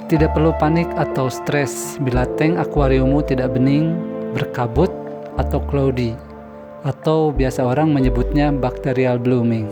Tidak perlu panik atau stres bila tank akuariummu tidak bening, berkabut, atau cloudy, atau biasa orang menyebutnya bacterial blooming.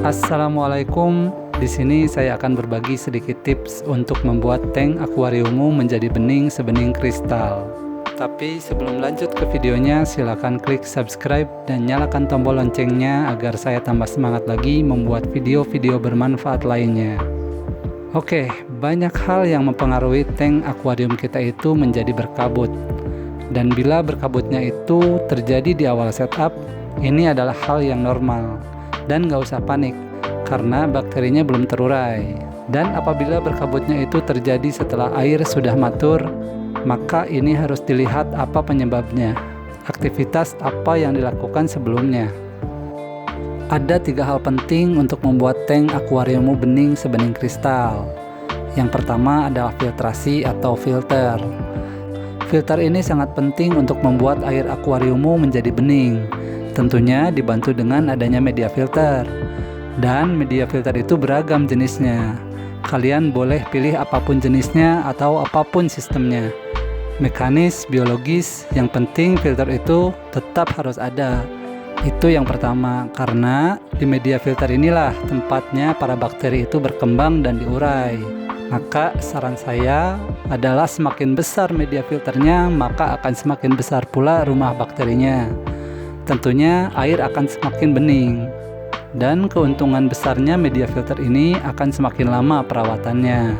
Assalamualaikum. Di sini saya akan berbagi sedikit tips untuk membuat tank akuariummu menjadi bening sebening kristal. Tapi sebelum lanjut ke videonya, silakan klik subscribe dan nyalakan tombol loncengnya agar saya tambah semangat lagi membuat video-video bermanfaat lainnya. Oke, banyak hal yang mempengaruhi tank akuarium kita itu menjadi berkabut. Dan bila berkabutnya itu terjadi di awal setup, ini adalah hal yang normal. Dan gak usah panik, karena bakterinya belum terurai. Dan apabila berkabutnya itu terjadi setelah air sudah matur, maka ini harus dilihat apa penyebabnya, aktivitas apa yang dilakukan sebelumnya. Ada 3 hal penting untuk membuat tank akuariummu bening sebening kristal. Yang pertama adalah filtrasi atau filter. Filter ini sangat penting untuk membuat air akuariummu menjadi bening. Tentunya dibantu dengan adanya media filter. Dan media filter itu beragam jenisnya. Kalian boleh pilih apapun jenisnya atau apapun sistemnya. Mekanis, biologis, yang penting filter itu tetap harus ada. Itu yang pertama, karena di media filter inilah tempatnya para bakteri itu berkembang dan diurai. Maka saran saya adalah semakin besar media filternya, maka akan semakin besar pula rumah bakterinya. Tentunya air akan semakin bening. Dan keuntungan besarnya media filter ini akan semakin lama perawatannya.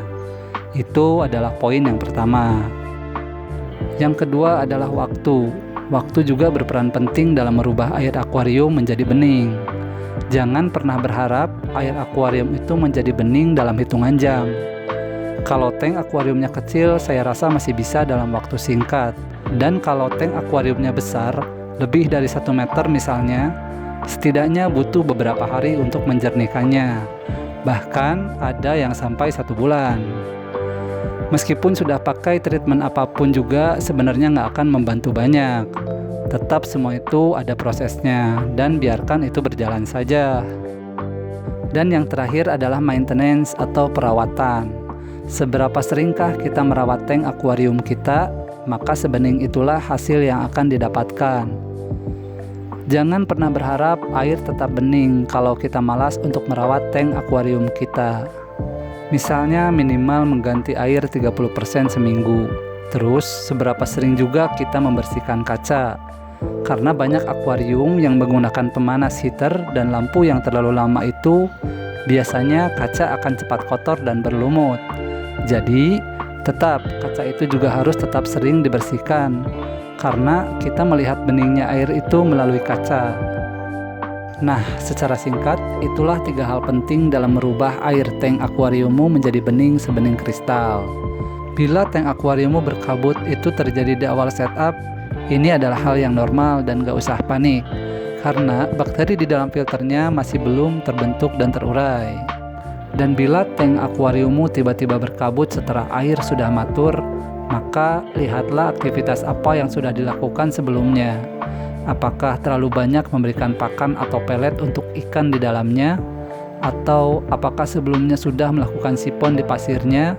Itu adalah poin yang pertama. Yang kedua adalah waktu. Waktu juga berperan penting dalam merubah air akuarium menjadi bening. Jangan pernah berharap air akuarium itu menjadi bening dalam hitungan jam. Kalau tank akuariumnya kecil, saya rasa masih bisa dalam waktu singkat. Dan kalau tank akuariumnya besar, lebih dari 1 meter misalnya, setidaknya butuh beberapa hari untuk menjernihkannya. Bahkan ada yang sampai 1 bulan. Meskipun sudah pakai treatment apapun juga sebenarnya nggak akan membantu banyak. Tetap semua itu ada prosesnya dan biarkan itu berjalan saja. Dan yang terakhir adalah maintenance atau perawatan. Seberapa seringkah kita merawat tank akuarium kita, maka sebening itulah hasil yang akan didapatkan. Jangan pernah berharap air tetap bening kalau kita malas untuk merawat tank akuarium kita. Misalnya minimal mengganti air 30% seminggu. Terus seberapa sering juga kita membersihkan kaca. Karena banyak akuarium yang menggunakan pemanas heater dan lampu yang terlalu lama itu, biasanya kaca akan cepat kotor dan berlumut. Jadi tetap kaca itu juga harus tetap sering dibersihkan. Karena kita melihat beningnya air itu melalui kaca. Nah, secara singkat, itulah 3 hal penting dalam merubah air tank akuariummu menjadi bening sebening kristal. Bila tank akuariummu berkabut itu terjadi di awal setup, ini adalah hal yang normal dan gak usah panik. Karena bakteri di dalam filternya masih belum terbentuk dan terurai. Dan bila tank akuariummu tiba-tiba berkabut setelah air sudah matur, maka lihatlah aktivitas apa yang sudah dilakukan sebelumnya. Apakah terlalu banyak memberikan pakan atau pelet untuk ikan di dalamnya? Atau apakah sebelumnya sudah melakukan sipon di pasirnya?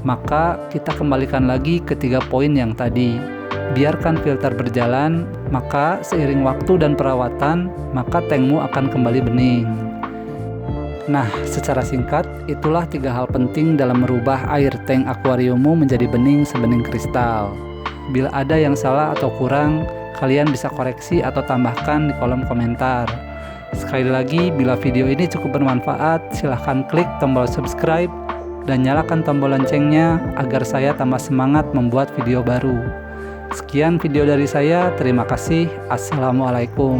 Maka kita kembalikan lagi ke 3 poin yang tadi. Biarkan filter berjalan, maka seiring waktu dan perawatan, maka tankmu akan kembali bening. Nah, secara singkat, itulah 3 hal penting dalam merubah air tank akuariummu menjadi bening sebening kristal. Bila ada yang salah atau kurang, kalian bisa koreksi atau tambahkan di kolom komentar. Sekali lagi, bila video ini cukup bermanfaat, silahkan klik tombol subscribe dan nyalakan tombol loncengnya agar saya tambah semangat membuat video baru. Sekian video dari saya, terima kasih. Assalamualaikum.